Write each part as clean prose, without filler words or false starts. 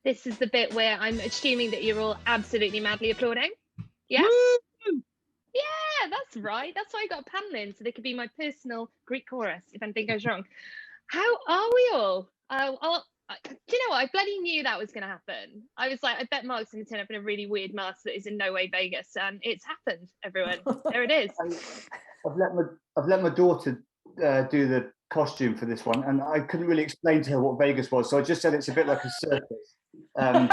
This is the bit where I'm assuming that you're all absolutely madly applauding. Yes? Woo! Yeah, that's right. That's why I got a panel in, so they could be my personal Greek chorus if anything goes wrong. How are we all? Do you know what? I bloody knew that was going to happen. I was like, I bet Mark's going to turn up in a really weird mask that is in no way Vegas, and it's happened, everyone. There it is. I've let my daughter do the costume for this one, and I couldn't really explain to her what Vegas was, so I just said it's a bit like a circus. It's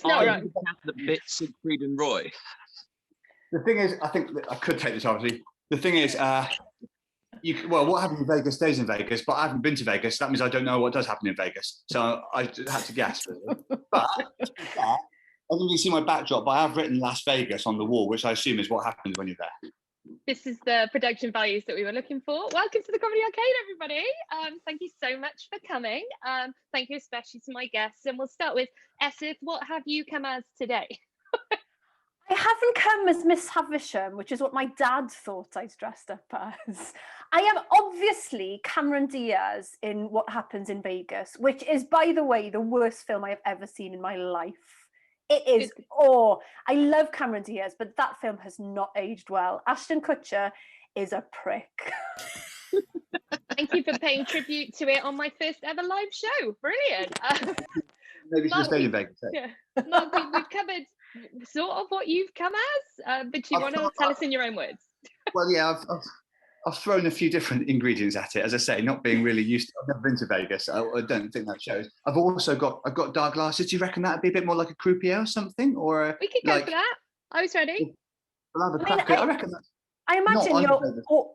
not wrong. The bit Siegfried and Roy. The thing is, I think I could take this obviously. The thing is, what happened in Vegas stays in Vegas, but I haven't been to Vegas. That means I don't know what does happen in Vegas. So I had to guess, really. But I don't really see my backdrop, but I have written Las Vegas on the wall, which I assume is what happens when you're there. This is the production values that we were looking for. Welcome to the Comedy Arcade, everybody. Thank you so much for coming. Thank you especially to my guests. And we'll start with Esyllt. What have you come as today? I haven't come as Miss Havisham, which is what my dad thought I'd dressed up as. I am obviously Cameron Diaz in What Happens in Vegas, which is, by the way, the worst film I have ever seen in my life. It is, I love Cameron Diaz, but that film has not aged well. Ashton Kutcher is a prick. Thank you for paying tribute to it on my first ever live show. Brilliant. Maybe she'll stay in Vegas. Yeah. Mark, we've covered sort of what you've come as, but do you want to tell us in your own words? Well, yeah, I've thrown a few different ingredients at it. As I say, not being really used to, I've never been to Vegas. I don't think that shows. I've got dark glasses. Do you reckon that'd be a bit more like a croupier or something? Or we could go for that. I was ready. I reckon that's. I imagine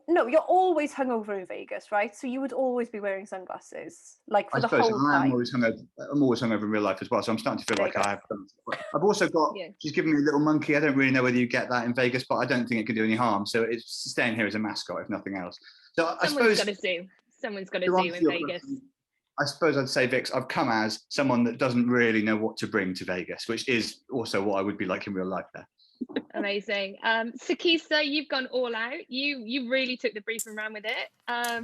you're always hungover in Vegas, right? So you would always be wearing sunglasses, like for the whole time. I'm always hungover in real life as well. So I'm starting to feel like I have done. I've also got. Yeah. She's given me a little monkey. I don't really know whether you get that in Vegas, but I don't think it could do any harm. So it's staying here as a mascot, if nothing else. So someone's got to zoo in Vegas. I suppose I'd say, Vix, I've come as someone that doesn't really know what to bring to Vegas, which is also what I would be like in real life there. Amazing. Sikisa, you've gone all out. You really took the brief and ran with it.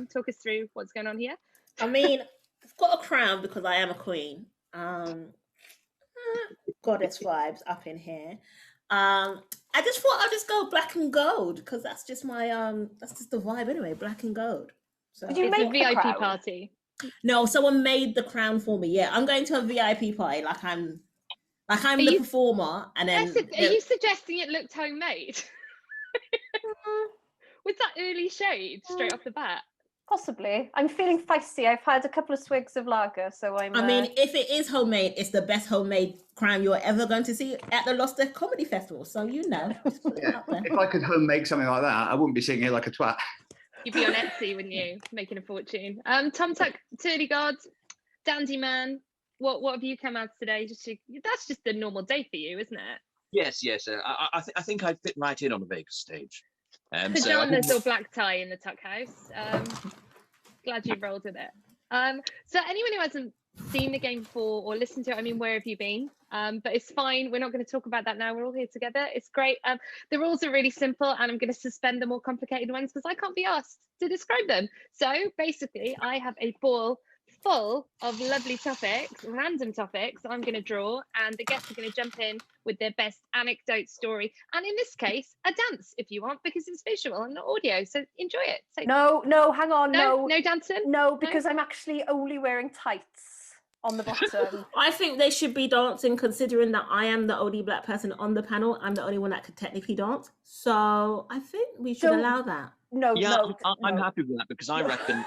Talk us through what's going on here. I mean, I've got a crown because I am a queen. Goddess vibes up in here. I just thought I'd just go black and gold because that's just my that's just the vibe anyway, black and gold. So it's a VIP party. No, someone made the crown for me. Yeah, I'm going to a VIP party like I'm the performer, and then. Are you suggesting it looked homemade? Was that early shade straight off the bat? Possibly. I'm feeling feisty. I've had a couple of swigs of lager, so I'm. I mean, if it is homemade, it's the best homemade crown you're ever going to see at the Leicester Comedy Festival. So you know. Yeah. If I could homemake something like that, I wouldn't be sitting here like a twat. You'd be on Etsy, wouldn't you? Making a fortune. Tom Tuck, Turley Guard, Dandy Man. What have you come as today? That's just a normal day for you, isn't it? Yes. I think I'd fit right in on the Vegas stage. Pajamas or black tie in the Tuck House. Glad you rolled with it. So anyone who hasn't seen the game before or listened to it, I mean, where have you been? But it's fine. We're not going to talk about that now. We're all here together. It's great. The rules are really simple, and I'm going to suspend the more complicated ones because I can't be asked to describe them. So basically, I have a ball full of lovely topics, random topics I'm going to draw, and the guests are going to jump in with their best anecdote story, and in this case a dance if you want, because it's visual and not audio, so enjoy it. So no hang on, no dancing, because I'm actually only wearing tights on the bottom. I think they should be dancing, considering that I am the only black person on the panel. I'm the only one that could technically dance, so I think we should allow that. I'm happy with that, because I reckon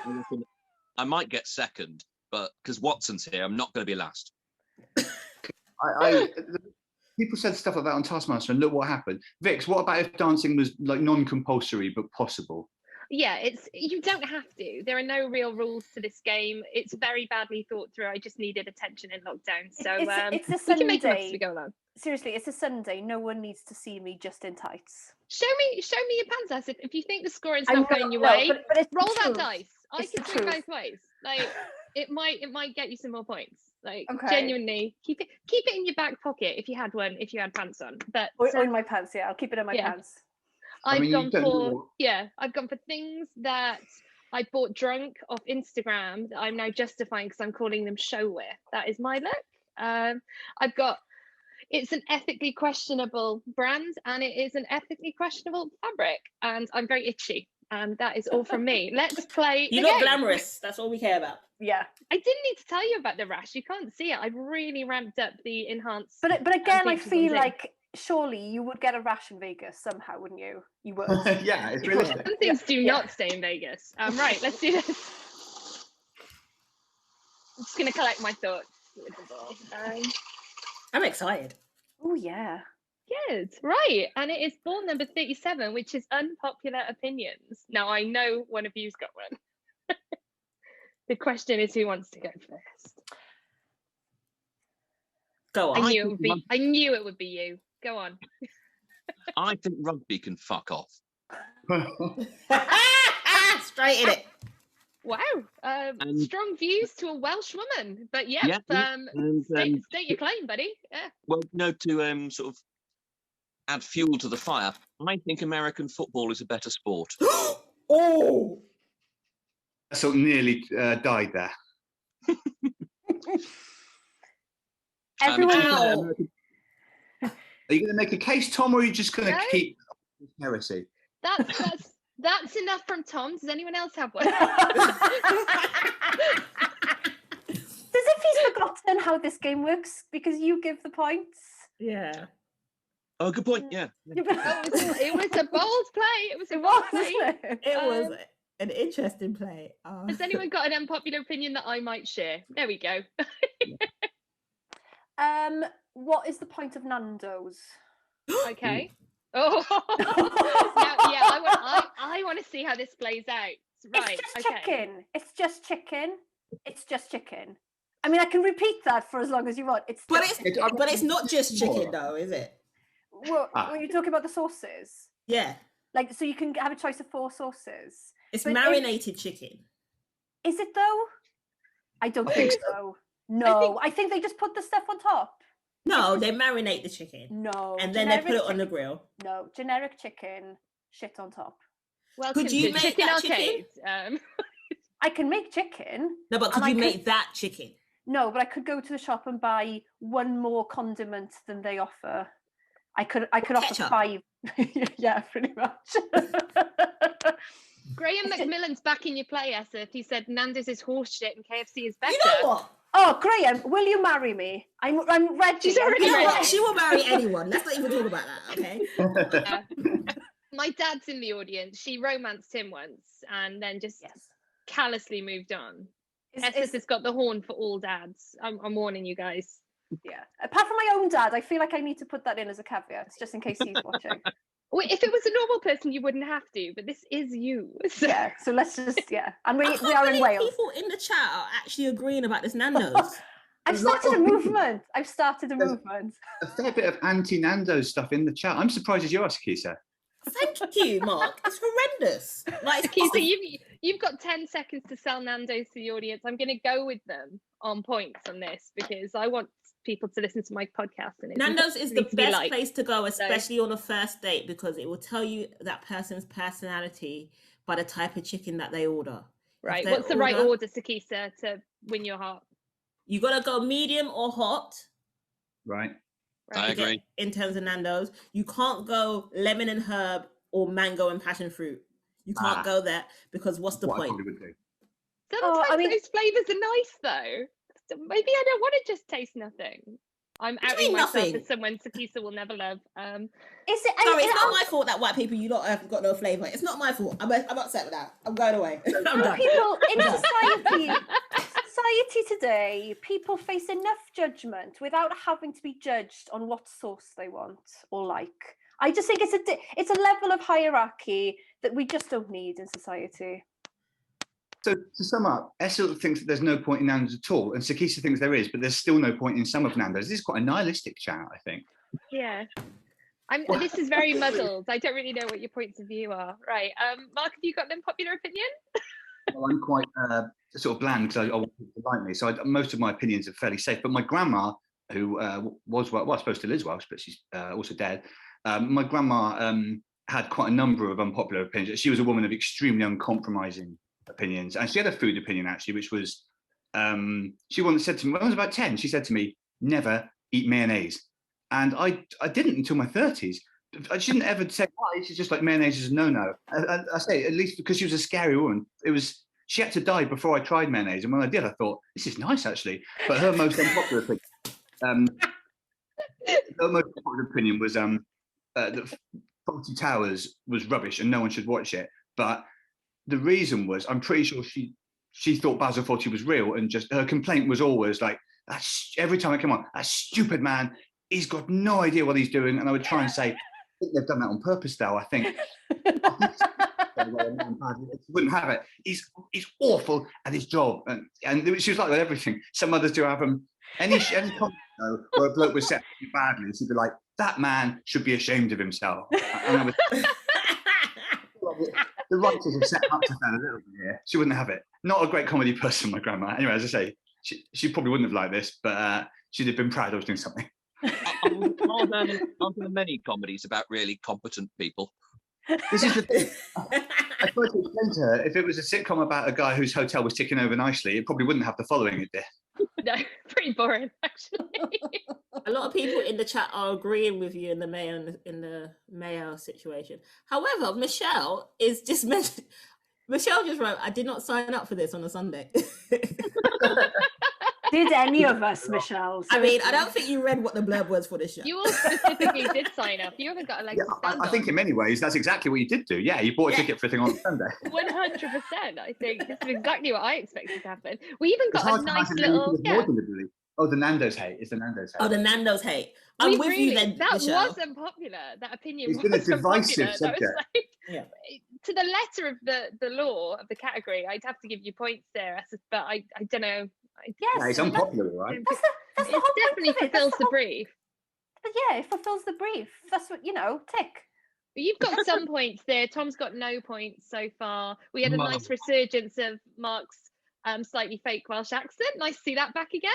I might get second, but because Watson's here, I'm not going to be last. People said stuff like that on Taskmaster, and look what happened. Vix, what about if dancing was like non-compulsory but possible? Yeah, you don't have to. There are no real rules to this game. It's very badly thought through. I just needed attention in lockdown, so it's a Sunday. We can make it as we go along. Seriously, it's a Sunday. No one needs to see me just in tights. Show me your pants, As if you think the scoring's not going your way, but roll that dice. I can see both ways. Like it might get you some more points. Like genuinely, keep it in your back pocket if you had pants on. But or in my pants, yeah. I'll keep it in my pants. I've gone for things that I bought drunk off Instagram that I'm now justifying because I'm calling them showwear. That is my look. I've got, it's an ethically questionable brand and it is an ethically questionable fabric, and I'm very itchy. And that is all from me. Let's play. You look glamorous. That's all we care about. Yeah. I didn't need to tell you about the rash. You can't see it. I've really ramped up the enhanced. But again, I features on feel Zing. like surely you would get a rash in Vegas somehow, wouldn't you? You would. Yeah, it's realistic. Some things do not stay in Vegas. Right, let's do this. I'm just going to collect my thoughts with the ball. I'm excited. Oh, yeah. Good, right. And it is ball number 37, which is unpopular opinions. Now, I know one of you's got one. The question is, who wants to go first? Go on. I knew it would be you. Go on. I think rugby can fuck off. Straight in it. Wow. Strong views to a Welsh woman. But yeah, state your claim, buddy. Yeah. Well, no, to sort of add fuel to the fire, I think American football is a better sport. Oh! Sort of nearly died there. Everyone Are you going to make a case, Tom, or are you just going to keep heresy? That's enough from Tom. Does anyone else have one? As if he's forgotten how this game works because you give the points. Yeah. Oh, good point. Yeah. It was a bold play. It was a bold play. It was an interesting play. Has anyone got an unpopular opinion that I might share? There we go. What is the point of Nando's? Okay. Oh, now, yeah. I want to see how this plays out. Right. It's just chicken. It's just chicken. It's just chicken. I mean, I can repeat that for as long as you want. But it's not just chicken, though, is it? Well, when you're talking about the sauces, Yeah. like, so you can have a choice of 4 sauces. It's But marinated chicken. Is it though? I don't think so. No, I think they just put the stuff on top. No, they marinate the chicken. No. And then they put it on the grill. No, generic chicken, shit on top. Welcome Could you to make Chicken that Arcade. I can make chicken. No, but could you make that chicken? No, but I could go to the shop and buy one more condiment than they offer. I could offer Ketchup. 5. Yeah, pretty much. Graham McMillan's back in your play, Esyllt. He said Nando's is horse shit and KFC is better. You know what? Oh, Graham, will you marry me? I'm ready. She's already You know ready. what? She will marry anyone. Let's not even talk about that, okay? My dad's in the audience. She romanced him once and then just callously moved on. Esyllt has got the horn for all dads. I'm warning you guys. Yeah. Apart from my own dad, I feel like I need to put that in as a caveat, just in case he's watching. Well, if it was a normal person, you wouldn't have to, but this is you. So. Yeah, so let's just, and we I can't are in believe Wales. people in the chat are actually agreeing about this Nando's. I've started a movement. A fair bit of anti-Nando's stuff in the chat. I'm surprised as you are, Sikisa. Thank you, Mark. It's horrendous. Like, Sikisa, you've got 10 seconds to sell Nando's to the audience. I'm going to go with them on points on this because I want people to listen to my podcast. And Nando's is the best place to go, especially on a first date, because it will tell you that person's personality by the type of chicken that they order. Right. What's the right order, Sikisa, to win your heart? You got to go medium or hot. Right. I agree. In terms of Nando's, you can't go lemon and herb or mango and passion fruit. You can't go there because what's the point? I probably would do. Sometimes those flavors are nice though. So maybe I don't want to just taste nothing. I'm outing myself as someone Sikisa will never love. Sorry, it's not my fault that white people, you lot have got no flavour. It's not my fault. I'm upset with that. I'm going away. I'm done. People in society today, people face enough judgment without having to be judged on what sauce they want or like. I just think it's a level of hierarchy that we just don't need in society. So to sum up, Esyllt thinks that there's no point in Nando's at all, and Sikisa thinks there is, but there's still no point in some of Nando's. This is quite a nihilistic chat, I think. Yeah. This is very muddled. I don't really know what your points of view are. Right. Mark, have you got an unpopular opinion? Well, I'm quite sort of bland because I want people to like me. So most of my opinions are fairly safe. But my grandma, who was, I suppose still is Welsh, but she's also dead. My grandma had quite a number of unpopular opinions. She was a woman of extremely uncompromising opinions, and she had a food opinion actually, which was she once said to me when I was about 10. She said to me, "Never eat mayonnaise," and I didn't until my 30s. I shouldn't ever say why. She's just like mayonnaise is a no-no. I say at least because she was a scary woman. She had to die before I tried mayonnaise, and when I did, I thought this is nice actually. But her most unpopular opinion was that Fawlty Towers was rubbish and no one should watch it. But the reason was, I'm pretty sure she thought Basil Fawlty was real, and just her complaint was always like, every time I come on, that stupid man, he's got no idea what he's doing. And I would try and say, I think they've done that on purpose, though. I think wouldn't have it. He's awful at his job, and she was like with everything. Some others do have him. Any comment where a bloke was set badly, she'd be like, that man should be ashamed of himself. And I was, the writers have set up to that a little bit here. She wouldn't have it. Not a great comedy person, my grandma. Anyway, as I say, she probably wouldn't have liked this, but she'd have been proud I was doing something. Are there many comedies about really competent people? This is the thing. I tried to explain to her, if it was a sitcom about a guy whose hotel was ticking over nicely, it probably wouldn't have the following it did. No, pretty boring, actually. A lot of people in the chat are agreeing with you in the Mayo situation. However, Michelle just wrote, "I did not sign up for this on a Sunday." Did any of us, Michelle? I mean, I don't think you read what the blurb was for this show. You all specifically did sign up. You haven't got a leg to stand I think in many ways that's exactly what you did do. Yeah, you bought a ticket for a thing on Sunday. 100%. I think this is exactly what I expected to happen. We even got a nice little. Oh, the Nando's hate. It's the Nando's hate. Oh, the Nando's hate. I'm with you then, that Michelle. was unpopular. That opinion It's was been a divisive unpopular. subject. Like, to the letter of the law of the category, I'd have to give you points there, but I don't know. Yes, yeah, it's unpopular, right? That's the it whole definitely point of it. fulfills the brief. But yeah, it fulfills the brief. That's what, tick. But you've got some points there. Tom's got no points so far. We had a nice resurgence of Mark's slightly fake Welsh accent. Nice to see that back again.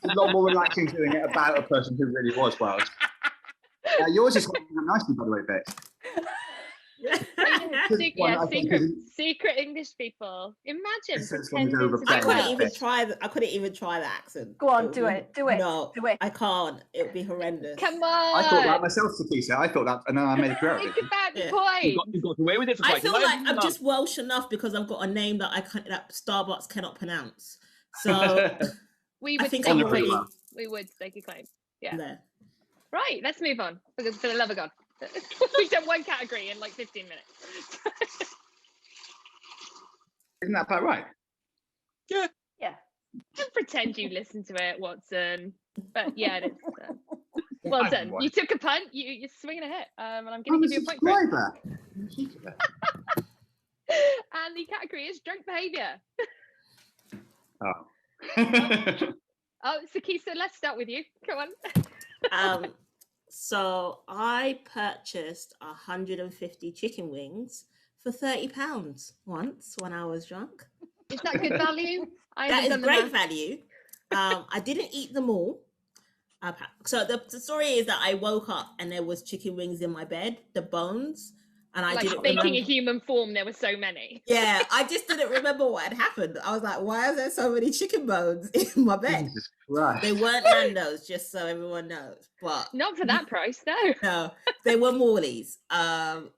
A lot more relaxing doing it about a person who really was Welsh. Yours is holding up nicely, by the way, Vix. Secret English people. Imagine I couldn't even try the accent. Go on, do it. No, do it. I can't. It would be horrendous. Come on. I thought that myself, Sikisa. I thought that, and then I made a career. Think about the point. You got away with it for I feel like I'm just Welsh enough because I've got a name that that Starbucks cannot pronounce. So we would stake a claim. We would stake a claim. Yeah. There. Right. Let's move on. Because for the love of God. We've done one category in like 15 minutes. Isn't that about right? Yeah. Don't pretend you listened to it, Watson. But yeah, it's well done. You took a punt. You're swinging a hit, and I'm going to give you a point for it. And the category is drunk behaviour. Oh, Sikisa, let's start with you. Come on. So I purchased 150 chicken wings for £30 once when I was drunk. Is that good value? That is great value. I didn't eat them all. So the story is that I woke up and there was chicken wings in my bed, the bones. And I didn't remember. A human form, there were so many. Yeah, I just didn't remember what had happened. I was like, why are there so many chicken bones in my bed? Jesus Christ. They weren't Nando's, just so everyone knows. But not for that price, no. No, they were Morley's.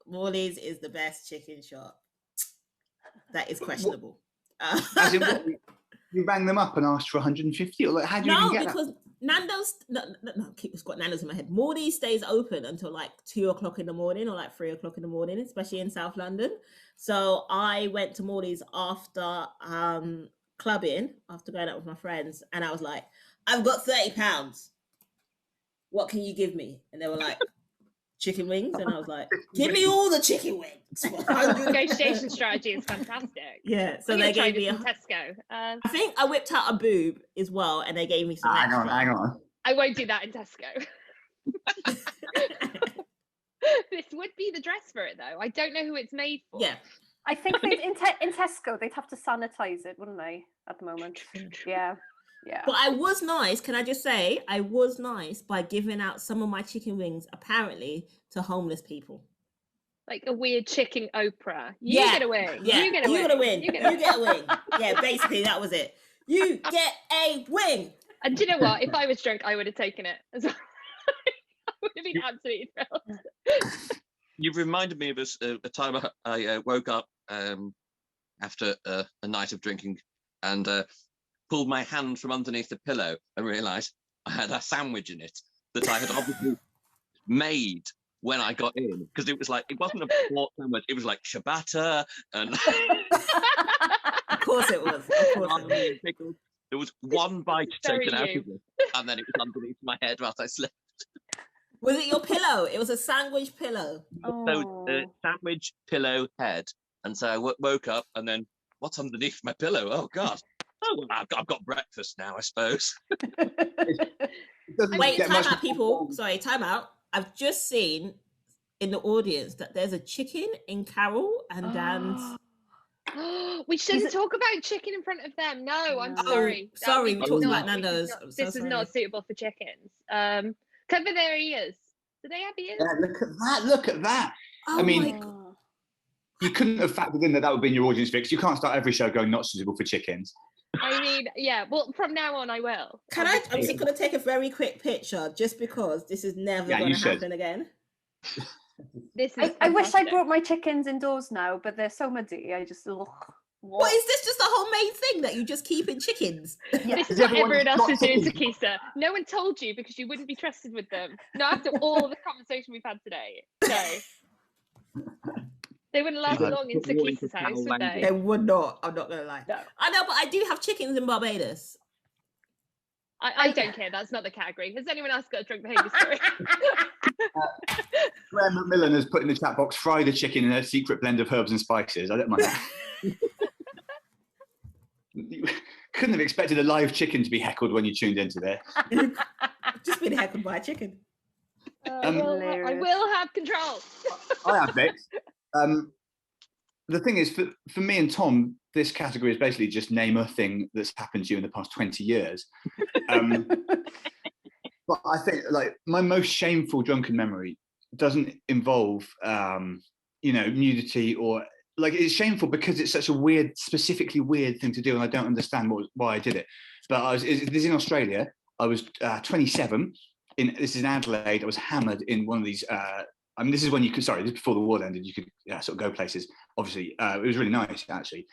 Morley's is the best chicken shop. That is questionable. As in, you rang them up and asked for 150? Or like, how do you even get because Nando's, no, it's got Nando's in my head. Morley's stays open until like 2 o'clock in the morning or like 3 o'clock in the morning, especially in South London. So I went to Morley's after clubbing, after going out with my friends, and I was like, I've got £30. What can you give me? And they were like, chicken wings. And I was like, give me all the chicken wings. Negotiation strategy is fantastic. Yeah, so they gave me Tesco. I think I whipped out a boob as well, and they gave me some hang on. I won't do that in Tesco. This would be the dress for it, though. I don't know who it's made for. Yeah. I think in Tesco, they'd have to sanitize it, wouldn't they, at the moment? Yeah. Yeah. But I was nice, can I just say, I was nice by giving out some of my chicken wings, apparently, to homeless people. like a weird chicken Oprah. You get a wing. Yeah, You get a wing. You get a wing. You get You get a wing. Yeah, basically that was it. You get a wing. And do you know what? If I was drunk, I would have taken it as well. I would have been absolutely thrilled. You've reminded me of a time I woke up after a night of drinking and pulled my hand from underneath the pillow and realised I had a sandwich in it that I had obviously made when I got in, because it was like, it wasn't a pork sandwich, it was like ciabatta and Of course it was. Of course it was. pickles. There was one bite Very taken out you. of it, and then it was underneath my head whilst I slept. Was it your pillow? It was a sandwich pillow. So sandwich pillow head, and so I woke up, and then what's underneath my pillow? Oh God! Oh, well, I've got breakfast now, I suppose. Wait, time out, people. Sorry, time out. I've just seen in the audience that there's a chicken in Carol and Dan's. We shouldn't talk about chicken in front of them. No, I'm sorry. Sorry, we talked about not- Nando's. This is not suitable for chickens. Cover their ears. Do they have ears? Yeah, look at that! Look at that! Oh I mean, my God. you couldn't have factored in that would be in your audience, Vix. You can't start every show going not suitable for chickens. I mean, yeah. Well, from now on, I will. Can I? I'm obviously. just going to take a very quick picture, just because this is never Yeah, going you to should. happen again. This is. I wish I fantastic. brought my chickens indoors now, but they're so muddy. I just What is this? Just a homemade thing that you just keep in chickens? Yeah. This is Is what everyone everyone else not is doing, talking? Sikisa. No one told you because you wouldn't be trusted with them. Not after all the conversation we've had today. No. They wouldn't last Yeah. long in Put more into Sikisa's house, Carol would language. they? They would not. I'm not going to lie. No. I know, but I do have chickens in Barbados. I don't care. That's not the category. Has anyone else got a drunk behaviour story? Graham McMillan has put in the chat box, fry the chicken in a secret blend of herbs and spices. I don't mind that. You couldn't have expected a live chicken to be heckled when you tuned into this. Just been heckled by a chicken. I will have control. I have Vix. The thing is, for me and Tom, this category is basically just name a thing that's happened to you in the past 20 years. But I think, like, my most shameful drunken memory doesn't involve, nudity or, like, it's shameful because it's such a weird, specifically weird thing to do, and I don't understand why I did it. But this is in Australia. I was 27. This is in Adelaide. I was hammered in one of these. This is when you could. Sorry, this is before the war ended. You could sort of go places. Obviously, it was really nice actually.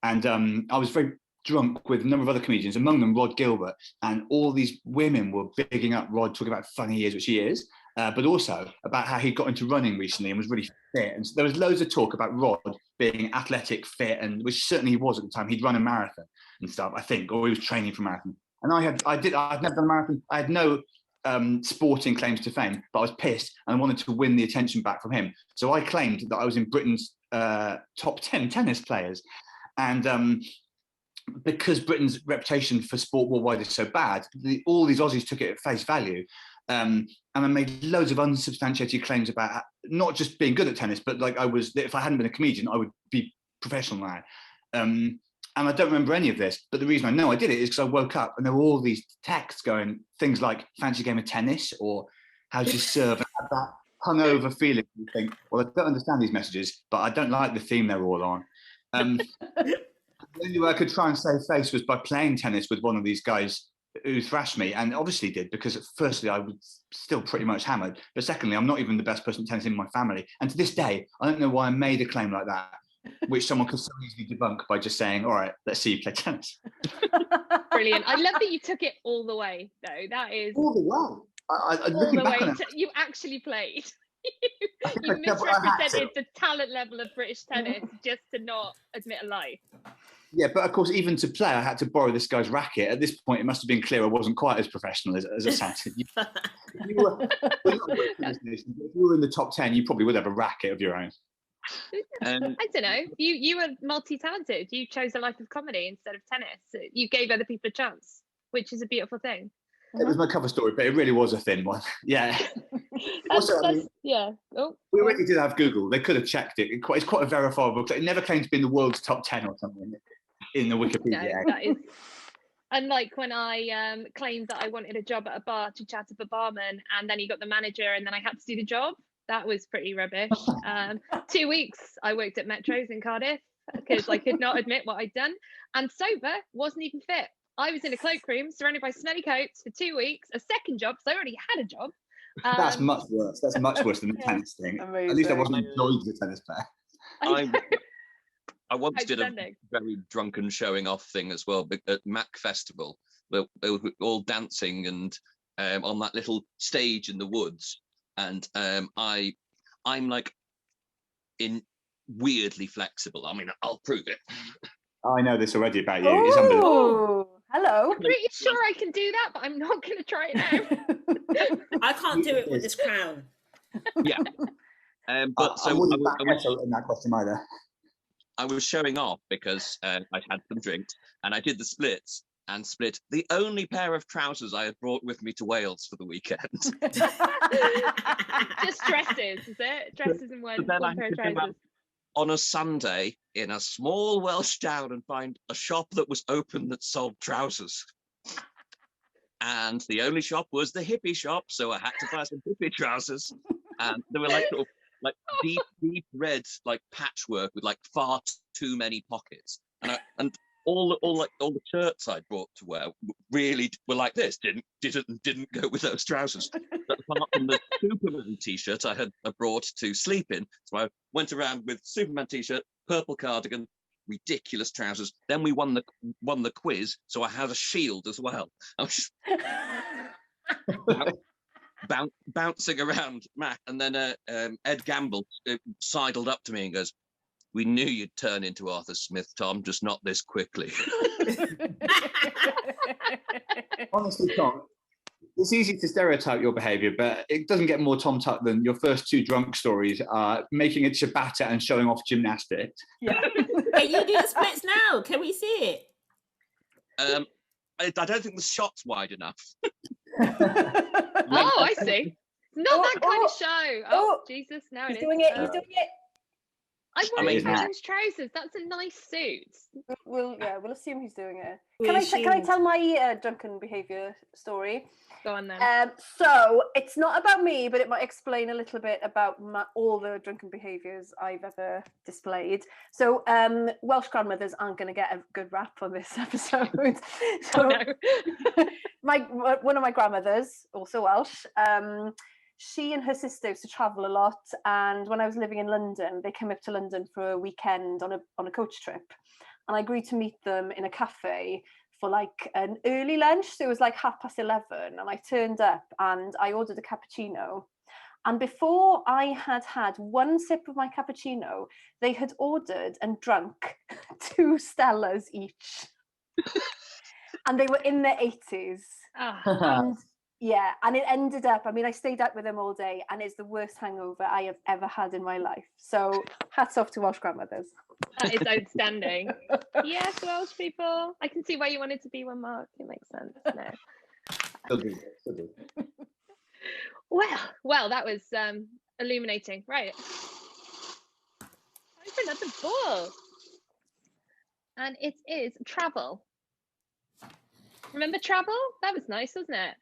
And I was very drunk with a number of other comedians, among them Rod Gilbert, and all these women were bigging up Rod, talking about how funny he is, which he is, but also about how he got into running recently and was really fit. And so there was loads of talk about Rod being athletic, fit, and which certainly he was at the time. He'd run a marathon and stuff, I think, or he was training for a marathon. And I'd never done a marathon. I had no sporting claims to fame, but I was pissed and I wanted to win the attention back from him. So I claimed that I was in Britain's top 10 tennis players. And because Britain's reputation for sport worldwide is so bad, all these Aussies took it at face value. And I made loads of unsubstantiated claims about not just being good at tennis, but like if I hadn't been a comedian, I would be professional now. And I don't remember any of this, but the reason I know I did it is because I woke up and there were all these texts going, things like fancy game of tennis or how's your serve, and I had that hungover feeling. You think, well, I don't understand these messages, but I don't like the theme they're all on. The only way I could try and save face was by playing tennis with one of these guys who thrashed me, and obviously did, because firstly, I was still pretty much hammered, but secondly, I'm not even the best person at tennis in my family. And to this day, I don't know why I made a claim like that, which someone could so easily debunk by just saying, all right, let's see you play tennis. Brilliant. I love that you took it all the way, though. That is All the way. all the way. You actually played. You misrepresented the talent level of British tennis just to not admit a lie. Yeah, but of course, even to play, I had to borrow this guy's racket. At this point, it must have been clear I wasn't quite as professional as it sounded. If you were in the top 10, you probably would have a racket of your own. I don't know. You were multi-talented. You chose a life of comedy instead of tennis. You gave other people a chance, which is a beautiful thing. It was my cover story, but it really was a thin one. Yeah. Yeah. Oh, we really did have Google. They could have checked it. It's quite a verifiable. It never claimed to be in the world's top 10 or something in the Wikipedia. No, that is unlike when I claimed that I wanted a job at a bar to chat to the barman, and then he got the manager, and then I had to do the job. That was pretty rubbish. 2 weeks I worked at Metros in Cardiff because I could not admit what I'd done. And sober, wasn't even fit. I was in a cloakroom surrounded by smelly coats for 2 weeks, a second job, because I already had a job. That's much worse. That's much worse than the tennis thing. Amazing. At least I wasn't employed as a tennis player. I once did a Outstanding. very drunken showing off thing as well at Mac Festival. They were all dancing and on that little stage in the woods, and I'm like weirdly flexible. I mean, I'll prove it. I know this already about you. It's unbelievable. Oh, hello. I'm pretty sure I can do that, but I'm not going to try it now. I can't do it with this crown. Yeah. But I wouldn't back Esyllt in that question either. I was showing off because I'd had some drinks, and I did the splits and split the only pair of trousers I had brought with me to Wales for the weekend. Just dresses, is it? Dresses and one then I pair had of to go trousers. out on a Sunday in a small Welsh town and find a shop that was open that sold trousers. And the only shop was the hippie shop, so I had to buy some hippie trousers. And they were like sort of like deep red, like patchwork with like far too many pockets. And all the shirts I'd brought to wear really were like this. Didn't go with those trousers. But apart from the Superman t-shirt I had brought to sleep in, so I went around with Superman t-shirt, purple cardigan, ridiculous trousers. Then we won the quiz, so I had a shield as well. I was bouncing around Mac, and then Ed Gamble sidled up to me and goes, "We knew you'd turn into Arthur Smith, Tom, just not this quickly." Honestly, Tom, it's easy to stereotype your behaviour, but it doesn't get more Tom Tuck than your first two drunk stories are making a ciabatta and showing off gymnastics. Yeah. Can you do the splits now? Can we see it? I don't think the shot's wide enough. Oh, I see. Not that kind of show. Oh, Jesus, now He's it is. doing it. He's doing it. I'm I wearing mean, orange trousers. That's a nice suit. We'll assume he's doing it. We Can I assume. tell my drunken behaviour story? Go on then. So it's not about me, but it might explain a little bit about all the drunken behaviours I've ever displayed. So Welsh grandmothers aren't going to get a good rap on this episode. So Oh, no. one of my grandmothers, also Welsh, she and her sister used to travel a lot, and when I was living in London, they came up to London for a weekend on a coach trip, and I agreed to meet them in a cafe for like an early lunch, so it was like 11:30, and I turned up and I ordered a cappuccino, and before I had had one sip of my cappuccino, they had ordered and drunk 2 Stellas each. And they were in their 80s. Ah, And it ended up, I mean, I stayed out with them all day, and it's the worst hangover I have ever had in my life. So hats off to Welsh grandmothers. that is outstanding. Yes, Welsh people. I can see why you wanted to be one, Mark. It makes sense. No. Still do. Well, that was illuminating. Right. Time for another ball. And it is travel. Remember travel? That was nice, wasn't it?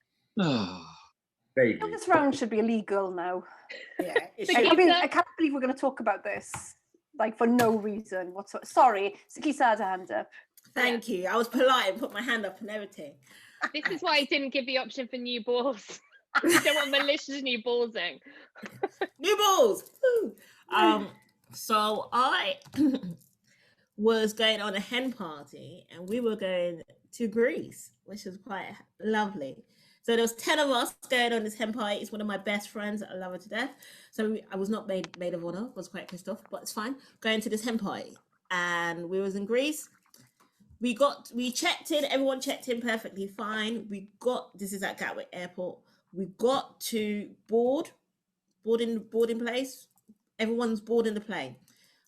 Vaguely. This round should be illegal now. Yeah. I can't believe we're going to talk about this, like, for no reason whatsoever. Sorry, Sikisa had a hand up. Thank you. I was polite and put my hand up and everything. This is why I didn't give the option for new balls. I don't want malicious new ballsing. New balls. Woo! So I was going on a hen party, and we were going to Greece, which was quite lovely. So there was 10 of us going on this hen party. It's one of my best friends. I love her to death. So I was not maid of honor. I was quite pissed off, but it's fine. Going to this hen party, and we was in Greece. We checked in. Everyone checked in perfectly fine. This is at Gatwick Airport. We got to boarding place. Everyone's boarding the plane.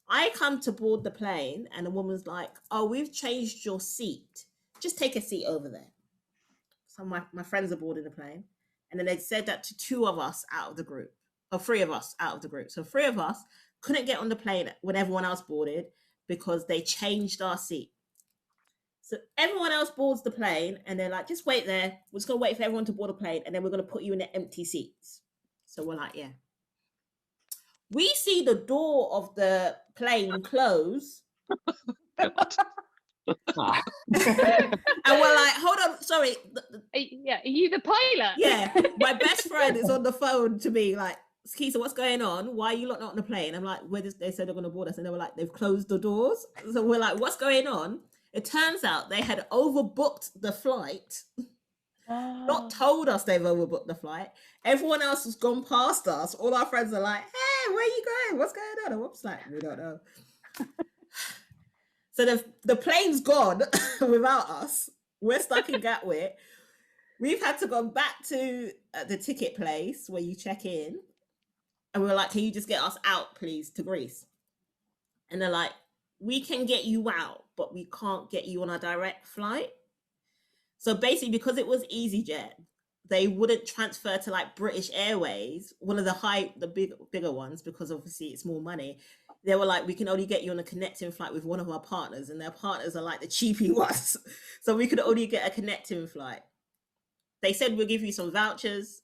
I come to board the plane, and the woman's like, "Oh, we've changed your seat. Just take a seat over there." So my friends are boarding the plane, and then they said that to 2 of us out of the group, or 3 of us out of the group. So 3 of us couldn't get on the plane when everyone else boarded because they changed our seat. So everyone else boards the plane, and they're like, "Just wait there. We're just gonna wait for everyone to board a plane, and then we're gonna put you in the empty seats." So we're like, "Yeah." We see the door of the plane close. Ah. And we're like, hold on, sorry. Are you the pilot? Yeah, my best friend is on the phone to me like, Sikisa, what's going on? Why are you not on the plane? I'm like, they said they're going to board us. And they were like, they've closed the doors. So we're like, what's going on? It turns out they had overbooked the flight. Not told us they've overbooked the flight. Everyone else has gone past us. All our friends are like, hey, where are you going? What's going on? And we're just like, we don't know. So the plane's gone without us. We're stuck in Gatwick. We've had to go back to the ticket place where you check in. And we were like, can you just get us out, please, to Greece? And they're like, we can get you out, but we can't get you on a direct flight. So basically, because it was EasyJet, they wouldn't transfer to like British Airways, one of the bigger ones, because obviously it's more money. They were like, we can only get you on a connecting flight with one of our partners, and their partners are like the cheapy ones. So we could only get a connecting flight. They said we'll give you some vouchers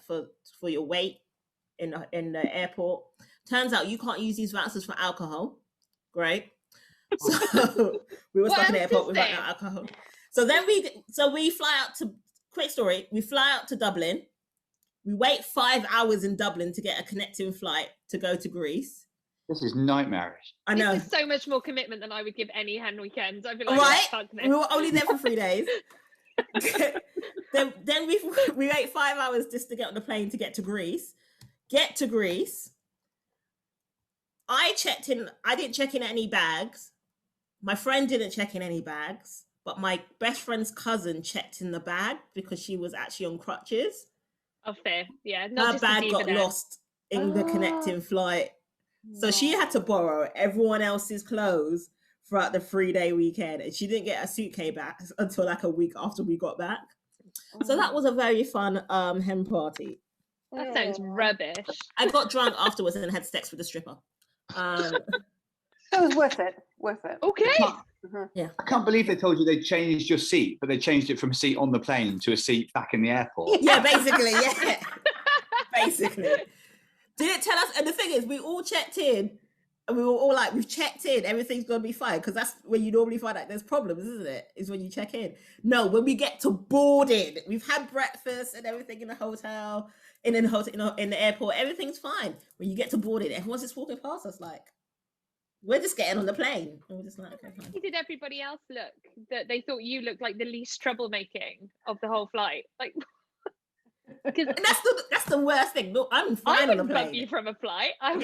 for your wait in the airport. Turns out you can't use these vouchers for alcohol. Great. So we were stuck in the airport without no alcohol. So then we fly out to, quick story, we fly out to Dublin. We wait 5 hours in Dublin to get a connecting flight to go to Greece. This is nightmarish. I know. This is so much more commitment than I would give any hen weekend. I feel like right? We were only there for 3 days. then we wait 5 hours just to get on the plane to get to Greece. Get to Greece. I didn't check in any bags. My friend didn't check in any bags, but my best friend's cousin checked in the bag because she was actually on crutches. Oh, fair. Yeah. Her bag got lost in the connecting flight. So she had to borrow everyone else's clothes throughout the 3-day weekend. And she didn't get a suitcase back until like a week after we got back. So that was a very fun hen party. That sounds rubbish. I got drunk afterwards and had sex with a stripper. It was worth it. Okay. Yeah. I can't believe they told you they changed your seat, but they changed it from a seat on the plane to a seat back in the airport. Yeah, basically, yeah. Basically. Didn't tell us, and the thing is, we all checked in, and we were all like, we've checked in, everything's gonna be fine, because that's when you normally find out there's problems, isn't it? Is when you check in. No, when we get to boarding, we've had breakfast and everything in the hotel, in the airport, everything's fine. When you get to boarding, everyone's just walking past us like, we're just getting on the plane. And we're just like, okay, fine. Did everybody else look that they thought you looked like the least troublemaking of the whole flight? Like, because that's the worst thing. Look, I'm fine on the plane. I bump you from a flight. I'm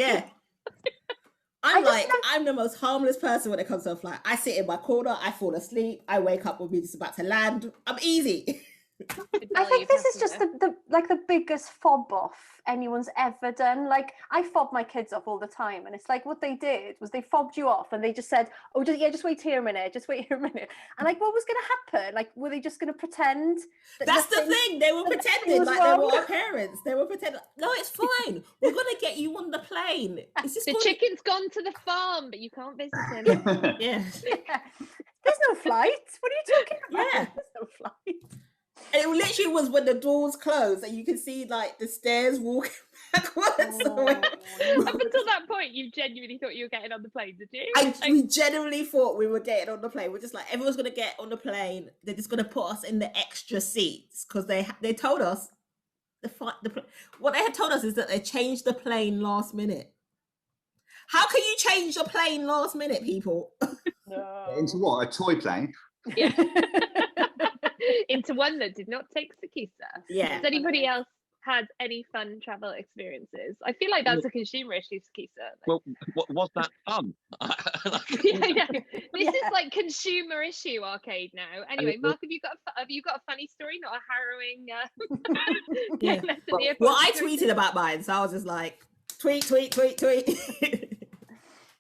the most harmless person when it comes to a flight. I sit in my corner, I fall asleep, I wake up when we're just about to land. I'm easy. I think this is just the biggest fob off anyone's ever done. Like, I fob my kids off all the time, and it's like what they did was they fobbed you off, and they just said, "Oh, just wait here a minute, just wait here a minute." And like, what was going to happen? Like, were they just going to pretend? That's the thing. They were pretending like they were our parents. They were pretending. No, it's fine. We're going to get you on the plane. It's just chicken's gone to the farm, but you can't visit him. Yeah. There's no flight. What are you talking about? Yeah. There's no flight. And it literally was when the doors closed and you can see like the stairs walking backwards. Up until that point, you genuinely thought you were getting on the plane, did you? We genuinely thought we were getting on the plane. We're just like, everyone's going to get on the plane. They're just going to put us in the extra seats because they told us what they had told us is that they changed the plane last minute. How can you change the plane last minute, people? No. Into what? A toy plane? Yeah. Into one that did not take Sikisa. Yeah. Has anybody else had any fun travel experiences? I feel like that's a consumer issue, Sikisa. Well, was that fun? Yeah. This is like consumer issue arcade now. Anyway, Mark, have you got a funny story, not a harrowing? Yeah. Well, I tweeted about mine, so I was just like, tweet.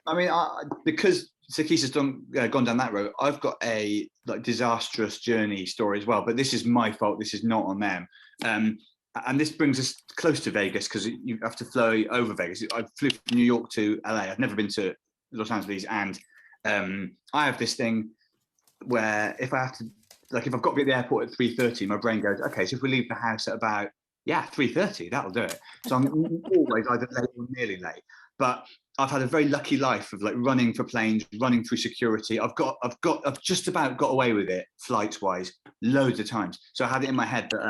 I mean, because Sikisa's gone down that road, I've got a disastrous journey story as well, but this is my fault. This is not on them. And this brings us close to Vegas because you have to fly over Vegas. I flew from New York to LA. I've never been to Los Angeles, and I have this thing where if I've got to be at the airport at 3:30, my brain goes, okay, so if we leave the house at about Yeah, 3:30, that'll do it. So I'm always either late or nearly late. But I've had a very lucky life of like running for planes, running through security. I've just about got away with it flights wise loads of times. So I had it in my head that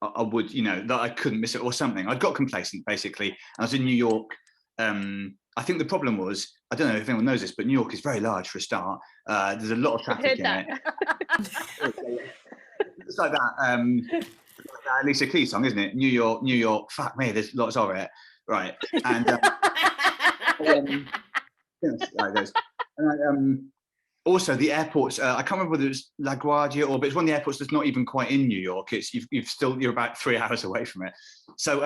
I would, that I couldn't miss it or something. I got complacent basically. I was in New York. I think the problem was, I don't know if anyone knows this, but New York is very large for a start. There's a lot of traffic in it. It's like that. Alicia Keys song, isn't it? New York, fuck me, there's lots of it, right? And also the airports. I can't remember whether it's LaGuardia but it's one of the airports that's not even quite in New York. It's you're about 3 hours away from it. So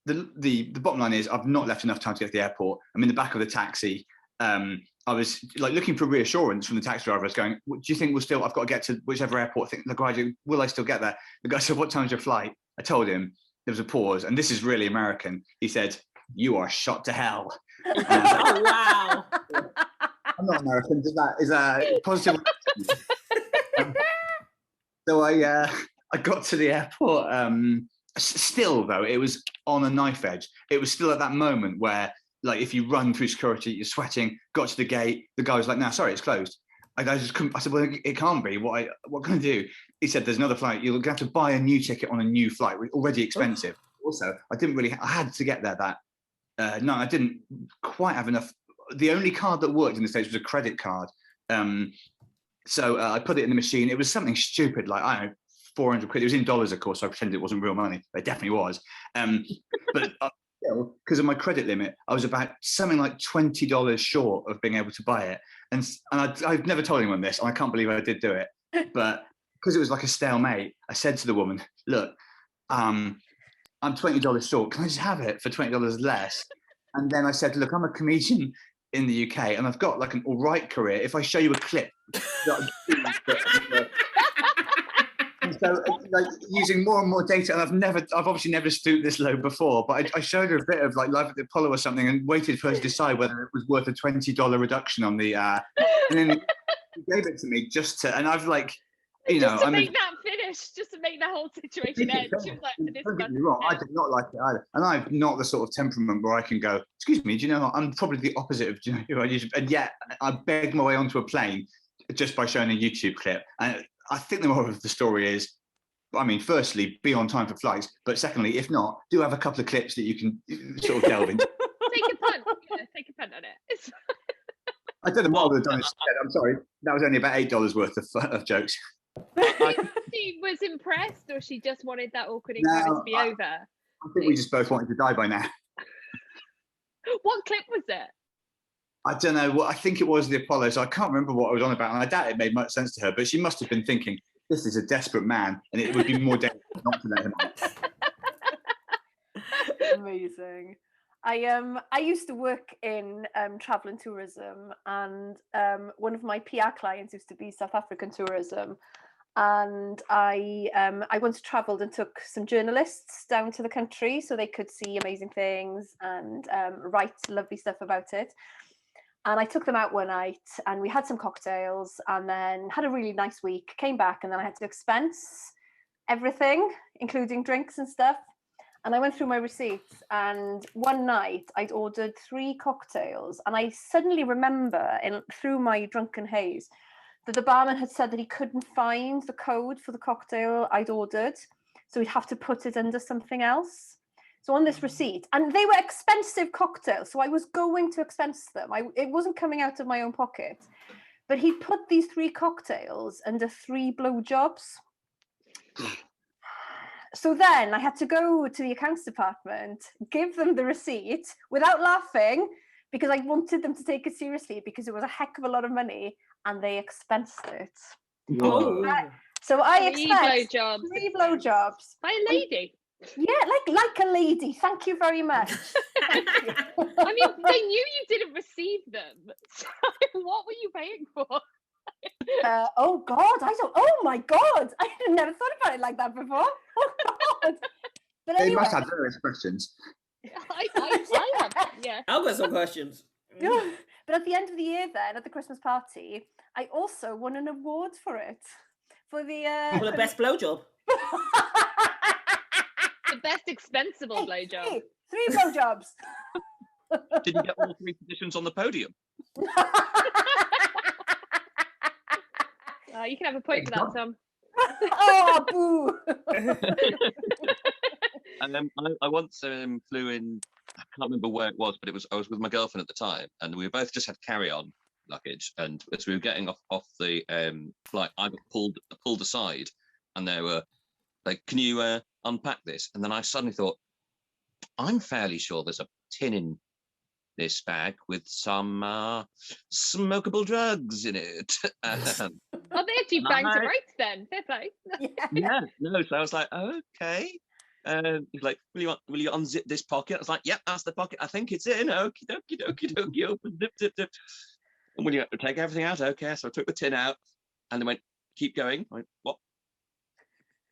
the bottom line is I've not left enough time to get to the airport. I'm in the back of the taxi. I was like looking for reassurance from the taxi driver. I was going, do you think I've got to get to whichever airport? I think LaGuardia, will I still get there? The guy said, what time's your flight? I told him. There was a pause, and this is really American. He said, you are shot to hell. Oh, wow. I'm not American. Is that positive? So I got to the airport. Still, though, it was on a knife edge. It was still at that moment where, like, if you run through security, you're sweating. Got to the gate. The guy was like, "No, sorry, it's closed." I just couldn't. I said, "Well, it can't be. What can I do?" He said, "There's another flight. You're going to have to buy a new ticket on a new flight, already expensive." Also, I had to get there that no, I didn't quite have enough. The only card that worked in the States was a credit card. So I put it in the machine. It was something stupid, like, I don't know, 400 quid. It was in dollars, of course, so I pretended it wasn't real money. But it definitely was. But because of my credit limit, I was about something like $20 short of being able to buy it. And I've never told anyone this, and I can't believe I did do it. But because it was like a stalemate, I said to the woman, "Look, I'm $20 short. Can I just have it for $20 less?" And then I said, "Look, I'm a comedian in the UK, and I've got like an all right career. If I show you a clip," and so, like, using more and more data, and I've obviously never stooped this low before, but I showed her a bit of like Life at the Apollo or something, and waited for her to decide whether it was worth a $20 reduction on the. And then she gave it to me and I've like. Just to make that finish, just to make the whole situation end. She was like, don't get me wrong, I did not like it either. And I'm not the sort of temperament where I can go, "Excuse me, do you know what? I'm probably the opposite of who I usually." And yet I begged my way onto a plane just by showing a YouTube clip. And I think the moral of the story is, I mean, firstly, be on time for flights. But secondly, if not, do have a couple of clips that you can sort of delve into. Take a punt. Yeah, take a punt on it. I don't know what I would have done instead. I'm sorry. That was only about $8 worth of jokes. She was impressed, or she just wanted that awkward encounter to be over? I think we just both wanted to die by now. What clip was it? I don't know. I think it was the Apollo, so I can't remember what I was on about, and I doubt it made much sense to her, but she must have been thinking, this is a desperate man, and it would be more dangerous not to let him on. Amazing. I used to work in travel and tourism, and one of my PR clients used to be South African tourism, and I once travelled and took some journalists down to the country so they could see amazing things and write lovely stuff about it. And I took them out one night, and we had some cocktails, and then had a really nice week. Came back, and then I had to expense everything, including drinks and stuff. And I went through my receipts, and one night I'd ordered 3 cocktails, and I suddenly remember, through my drunken haze, that the barman had said that he couldn't find the code for the cocktail I'd ordered, so he'd have to put it under something else. So on this receipt, and they were expensive cocktails, so I was going to expense them. It wasn't coming out of my own pocket, but he put these 3 cocktails under 3 blowjobs. So then I had to go to the accounts department, give them the receipt without laughing, because I wanted them to take it seriously, because it was a heck of a lot of money, and they expensed it. Oh. So I 3 expensed blowjobs. 3 blowjobs. By a lady. Yeah, like a lady. Thank you very much. Thank you. I mean, they knew you didn't receive them. So what were you paying for? Oh my God, I never thought about it like that before. Oh God. But They anyway, must have various questions. I have, yeah. I've got some questions. but at the end of the year then, at the Christmas party, I also won an award for it. For the For the best blowjob. The best expensible Hey, blowjob. three blowjobs. Did you get all three positions on the podium? You can have a point for that, Tom. Oh, boo. And then I once flew in. I can't remember where it was, but I was with my girlfriend at the time, and we both just had carry-on luggage. And as we were getting off the flight, I got pulled aside, and they were like, "Can you unpack this?" And then I suddenly thought, I'm fairly sure there's a tin in this bag with some smokable drugs in it. Oh, they actually banged it right then. Fair play. Yeah, no. So I was like, okay. He's like, will you unzip this pocket? I was like, yep, that's the pocket. I think it's in. Okie dokie. Open, zip. And will you take everything out? Okay. So I took the tin out, and they went, keep going. I went, what?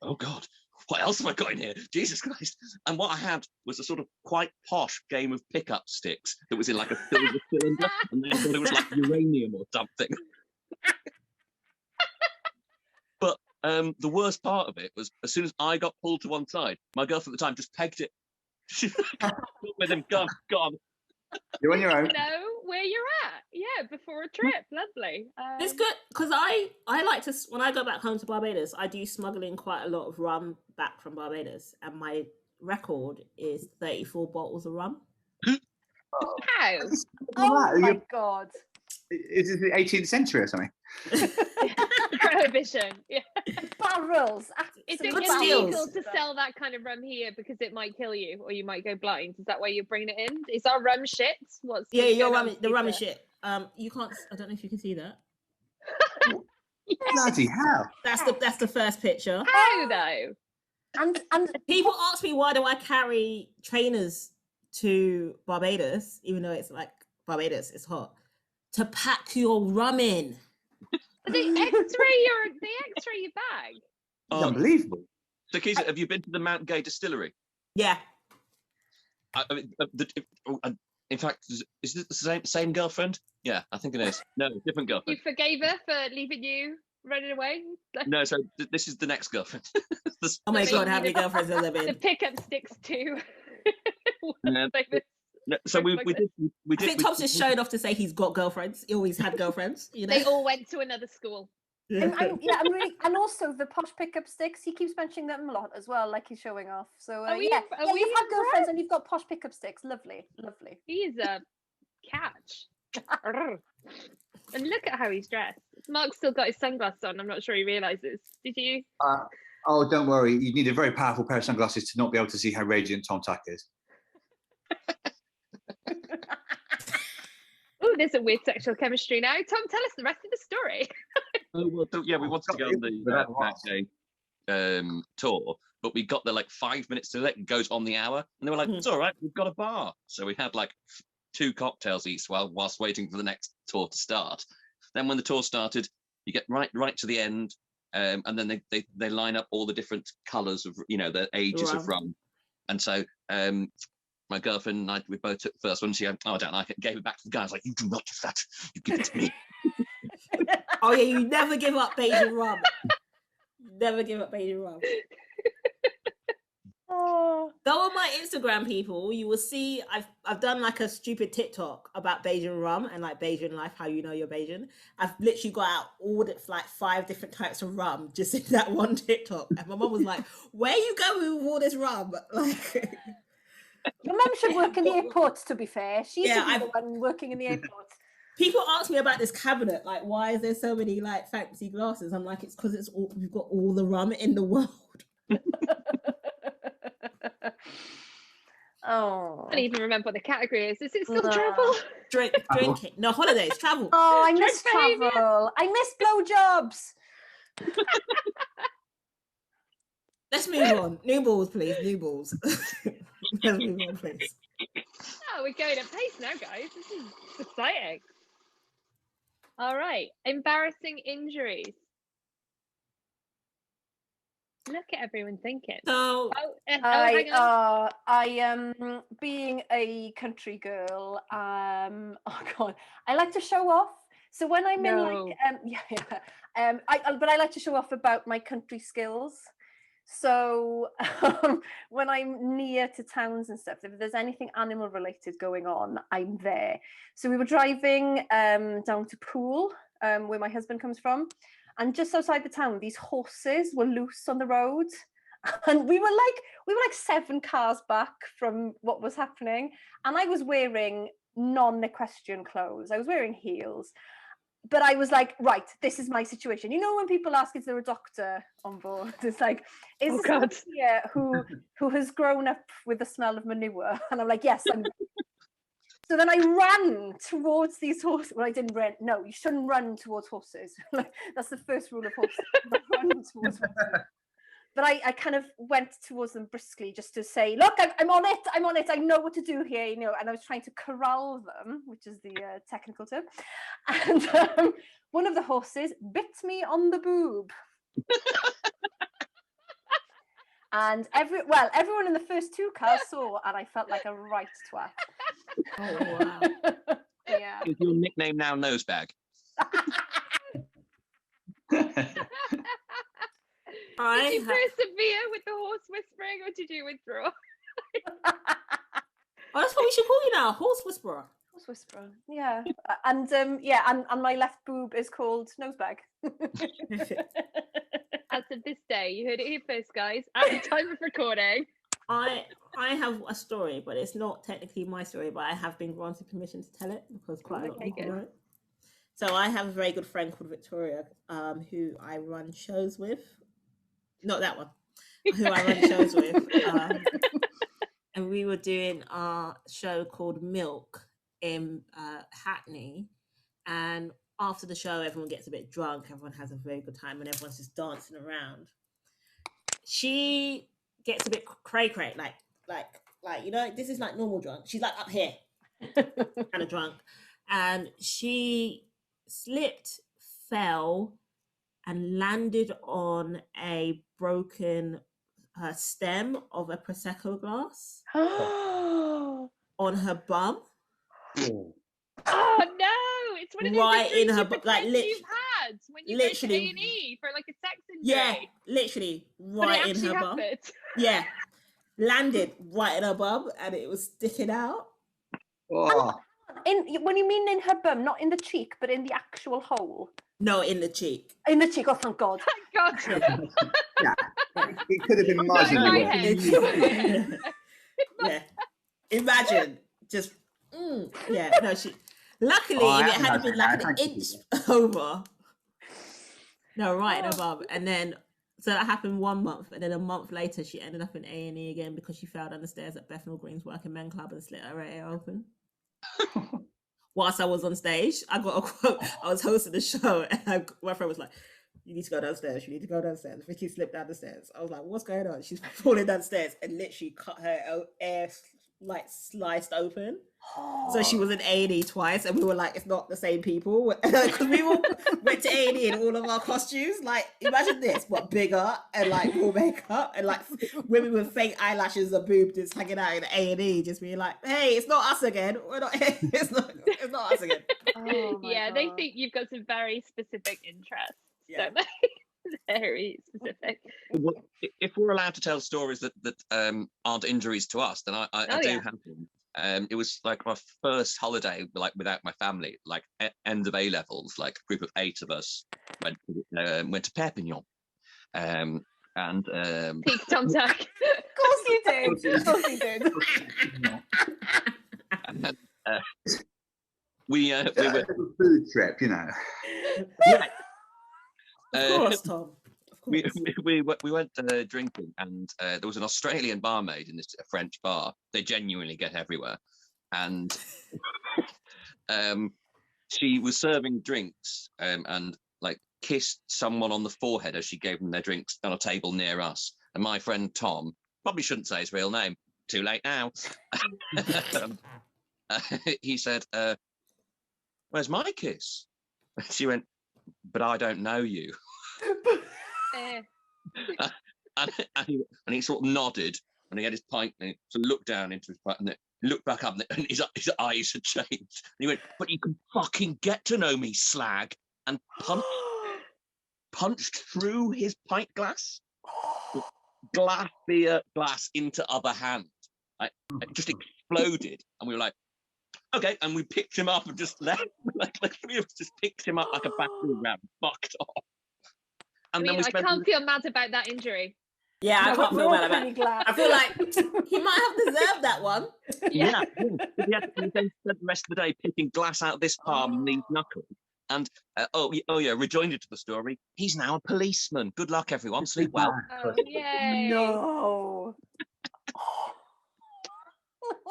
Oh God. What else have I got in here? Jesus Christ. And what I had was a sort of quite posh game of pickup sticks that was in like a silver cylinder, and they thought it was like uranium or something. But the worst part of it was, as soon as I got pulled to one side, my girlfriend at the time just pegged it. With him, gone. You're on your own. Know where you're at. Yeah, before a trip. Lovely. It's good because I like to, when I go back home to Barbados, I do smuggling quite a lot of rum back from Barbados, and my record is 34 bottles of rum. How? Oh my God. Is this the 18th century or something? Prohibition. Yeah. Barrels. Is absolute it But illegal steals. to sell that kind of rum here because it might kill you or you might go blind? Is that why you're bringing it in? Is our rum shit? What's Your going rum, on, the rum is Peter? shit. You can't. I don't know if you can see that. Bloody hell. That's the first picture. How though? And People ask me, why do I carry trainers to Barbados, even though it's like Barbados, it's hot, to pack your rum in. They X-ray your bag. It's Oh, unbelievable. Sikisa, have you been to the Mount Gay distillery? Yeah. I mean, in fact, is it the same girlfriend? Yeah, I think it is. No, different You girlfriend. forgave her for leaving you running away? No, so this is the next girlfriend. Oh my Maybe God, how you many know- girlfriends are there The been? pickup sticks too. Yeah. No, so we did. I think Tom's just showing off to say he's got girlfriends. He always had girlfriends, you know. They all went to another school. I'm really, and also the posh pickup sticks. He keeps mentioning them a lot as well, like he's showing off. So Are we yeah, in- are yeah, we you've had in girlfriends and you've got posh pickup sticks. Lovely, lovely. He's a catch. And look at how he's dressed. Mark's still got his sunglasses on. I'm not sure he realizes. Did you? Oh, don't worry. You need a very powerful pair of sunglasses to not be able to see how radiant Tom Tack is. Oh, there's a weird sexual chemistry now. Tom, tell us the rest of the story. Oh, well, so, yeah, we wanted to go on the Mount Gay tour, but we got there like 5 minutes too late. It goes on the hour, and they were like, "It's all right, we've got a bar." So we had like 2 cocktails each whilst waiting for the next tour to start. Then when the tour started, you get right to the end, and then they line up all the different colours of, you know, the ages of rum. And so my girlfriend and I, we both took the first one. She went, "Oh, I don't like it." Gave it back to the guy. I was like, "You do not give that. You give it to me." Oh yeah, you never give up Bajan rum. Never give up Bajan rum. Oh, Go on my Instagram, people. You will see I've done like a stupid TikTok about Bajan rum and like Bajan life, how you know you're Bajan. I've literally got out all the like 5 different types of rum just in that one TikTok. And my mum was like, "Where are you going with all this rum?" Like, your mum should work in the airports. To be fair, she should be Yeah, the one working in the airports. people ask me about this cabinet, like, why is there so many like fancy glasses? I'm like, it's because we've got all the rum in the world. Oh, I don't even remember what the category is. Is it still No. travel? Drinking, no holidays, travel. oh, I miss Drink behaviour. travel. I miss blowjobs. Let's move on. New balls, please. New balls. Let's move on, please. Oh, we're going at pace now, guys. This is exciting. All right. Embarrassing injuries. Look at everyone thinking. So Hang on. I being a country girl, oh god, I like to show off. So when I'm in like No. but I like to show off about my country skills. So when I'm near to towns and stuff, if there's anything animal related going on, I'm there. So we were driving down to Poole, where my husband comes from, and just outside the town, these horses were loose on the road. And we were like 7 cars back from what was happening. And I was wearing non-equestrian clothes. I was wearing heels. But I was like, right, this is my situation. You know, when people ask, is there a doctor on board? It's like, is this someone here who has grown up with the smell of manure? And I'm like, yes, I'm. So then I ran towards these horses. Well, I didn't run. No, you shouldn't run towards horses. That's the first rule of horses. Run towards horses. But I kind of went towards them briskly just to say, look, I'm on it. I'm on it. I know what to do here, you know. And I was trying to corral them, which is the technical term. And one of the horses bit me on the boob. And everyone in the first 2 cars saw, and I felt like a right twat. Oh, wow. Yeah. Is your nickname now Nosebag? Did you persevere with the horse whispering, or did you withdraw? Oh, that's what we should call you now, horse whisperer. Horse whisperer, yeah. And my left boob is called Nosebag. As of this day, you heard it here first, guys. At the time of recording. I have a story, but it's not technically my story, but I have been granted permission to tell it because quite a lot of people know it. So I have a very good friend called Victoria, who I run shows with. Not that one. Who I run shows with. And we were doing our show called Milk in Hackney. And after the show, everyone gets a bit drunk. Everyone has a very good time and everyone's just dancing around. She gets a bit cray-cray, like, you know, this is like normal drunk. She's like up here, kind of drunk. And she slipped, fell, and landed on a broken stem of a Prosecco glass on her bum. Oh no! It's one of those right in her bum, like you've had when you literally go to A&E for like a sex injury. Yeah, literally right in her bum. Yeah, landed right in her bum, and it was sticking out. Oh. When you mean in her bum, not in the cheek, but in the actual hole. No, in the cheek. In the cheek. Oh, thank God. Thank God. Yeah, it could have been miles away. Yeah, imagine just. Yeah, no, she. Luckily, if it had been like an inch over. No, right in her bum, and then so that happened 1 month, and then a month later, she ended up in A&E again because she fell down the stairs at Bethnal Green's Working Men Club and slit her ear open. Whilst I was on stage, I got a quote. I was hosting the show, and my friend was like, "You need to go downstairs. You need to go downstairs." Vicky slipped down the stairs. I was like, "What's going on?" She's falling downstairs and literally cut her ear, like sliced open. So she was in A&E twice, and we were like, "It's not the same people," because we all went to A&E in all of our costumes. Like, imagine this, but bigger and like more makeup, and like women with fake eyelashes and boobs just hanging out in A&E, just being like, "Hey, it's not us again. We're not. It's not us again." Oh yeah, God. They think you've got some very specific interests. Yeah. So very specific. Well, if we're allowed to tell stories that aren't injuries to us, then I do have them. It was like my first holiday, like without my family, like end of A levels, like a group of 8 of us went to Perpignan, and Peak Tom Tuck. Of course you did. Of course you did. And, we were a food trip, you know. Yeah. Of course, Tom. We went drinking, and there was an Australian barmaid in this French bar. They genuinely get everywhere, and she was serving drinks and like kissed someone on the forehead as she gave them their drinks on a table near us. And my friend Tom, probably shouldn't say his real name, too late now. He said, "Where's my kiss?" She went, "But I don't know you." And he sort of nodded, and he had his pint, and he sort of looked down into his pint, and then looked back up, and his eyes had changed. And he went, "But you can fucking get to know me, slag," and punched through his pint glass. beer glass into other hand. It just exploded, and we were like, okay, and we picked him up and just left. Like three of us just picked him up like a battering ram, fucked off. And then I can't feel mad about that injury. Yeah, I can't feel bad about it. Glad. I feel like he might have deserved that one. Yeah. He had to then spend the rest of the day picking glass out of this palm and these knuckles. And rejoinder to the story, he's now a policeman. Good luck, everyone. Sleep well. Oh, yay. No.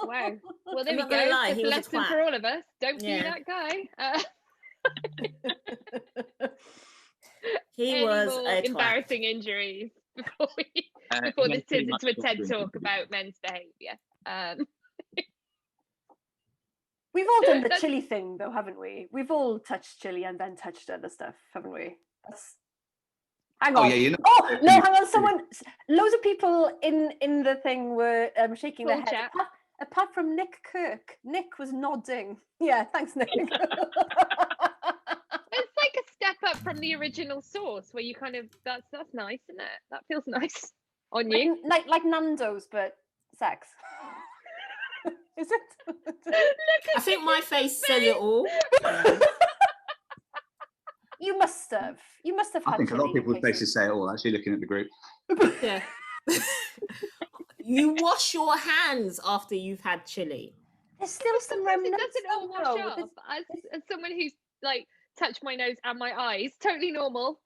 Wow. Well, there I'm we not gonna go. lie, It's he a was a lesson twat. for all of us. Don't be Yeah. that guy. He Any was more a twat. embarrassing injuries before He this pretty turns much into a got TED drinking. talk about men's behaviour. We've all done the That's- chili thing, though, haven't we? We've all touched chili and then touched other stuff, haven't we? Hang on. Oh yeah, you know. Oh no! Hang on. Loads of people in the thing were shaking their Cool heads. chap. Apart from Nick Kirk. Nick was nodding. Yeah, thanks, Nick. It's like a step up from the original source where you kind of that's nice, isn't it? That feels nice on you. like Nando's, but sex. Is it? I think my face says it all. You must have. You must have had I think a lot of chili people's occasionally. faces say it all. Actually, looking at the group. Yeah. You wash your hands after you've had chili. There's still some Sometimes it remnants. doesn't all wash though. off. As someone who's like touched my nose and my eyes, totally normal.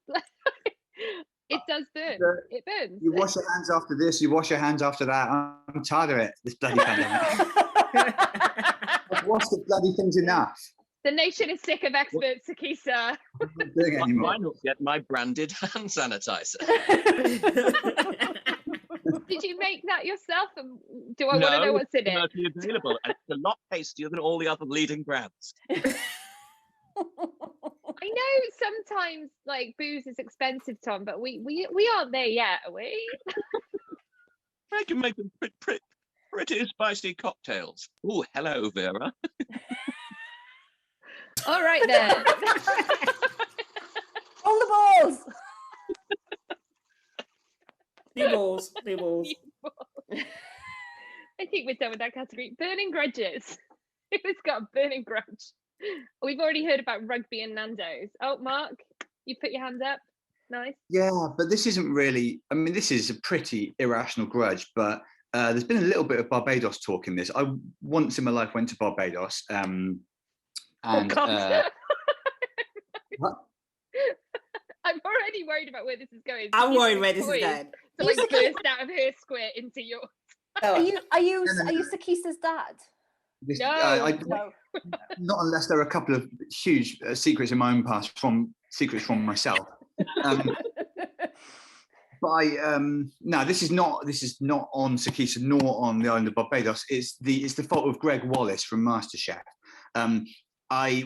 It does burn. It burns. You wash your hands after this. You wash your hands after that. I'm tired of it. This bloody pandemic. I've washed the bloody things enough. The nation is sick of experts, Sikisa. I'm not doing it anymore. Why not get my branded hand sanitizer? Did you make that yourself? And do I want to know what's in it? Commercially available, and it's a lot tastier than all the other leading brands. I know sometimes like booze is expensive, Tom, but we aren't there yet, are we? I can make them pretty spicy cocktails. Oh, hello, Vera. All right then. Hold the balls. New balls. I think we're done with that category. Burning grudges. Who's got a burning grudge? We've already heard about rugby and Nando's. Oh, Mark, you put your hands up. Nice. Yeah, but this isn't really. I mean, this is a pretty irrational grudge, but there's been a little bit of Barbados talk in this. I once in my life went to Barbados. And God. what? I'm already worried about where this is going. I'm worried where this is going. So like burst out of her square into yours. Are you No. Sikisa's dad? This, No, No. not unless there are a couple of huge secrets in my own past secrets from myself. But no, this is not on Sikisa nor on the island of Barbados. It's the fault of Greg Wallace from MasterChef. I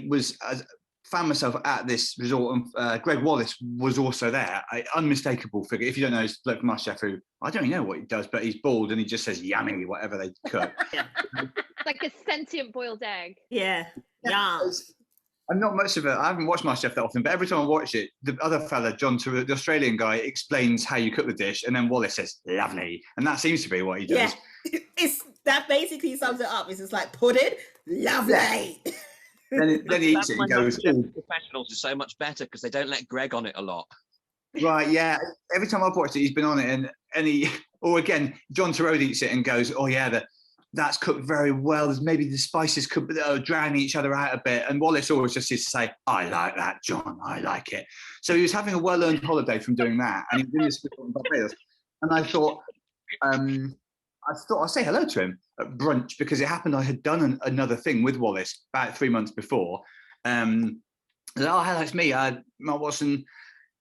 found myself at this resort, and Greg Wallace was also there. Unmistakable figure. If you don't know, it's bloke from MasterChef who I don't really know what he does, but he's bald and he just says yummy whatever they cook. Like a sentient boiled egg. Yeah. Yeah. I'm not much of a. I haven't watched MasterChef that often, but every time I watch it, the other fella, John, the Australian guy, explains how you cook the dish, and then Wallace says "lovely," and that seems to be what he does. Yeah. That basically sums it up. It's just like pudding, lovely. Then he eats it and goes, "Oh." Professionals are so much better because they don't let Greg on it a lot. Right, yeah. Every time I've watched it, he's been on it, and he, or again, John Turode eats it and goes, "Oh yeah, that's cooked very well. There's maybe the spices could drown each other out a bit." And Wallace always just used to say, "I like that, John. I like it." So he was having a well-earned holiday from doing that, and he was in this in Barbados. And I thought I'd say hello to him at brunch because it happened. I had done another thing with Wallace about 3 months before. Oh, hello, it's me, Mark Watson.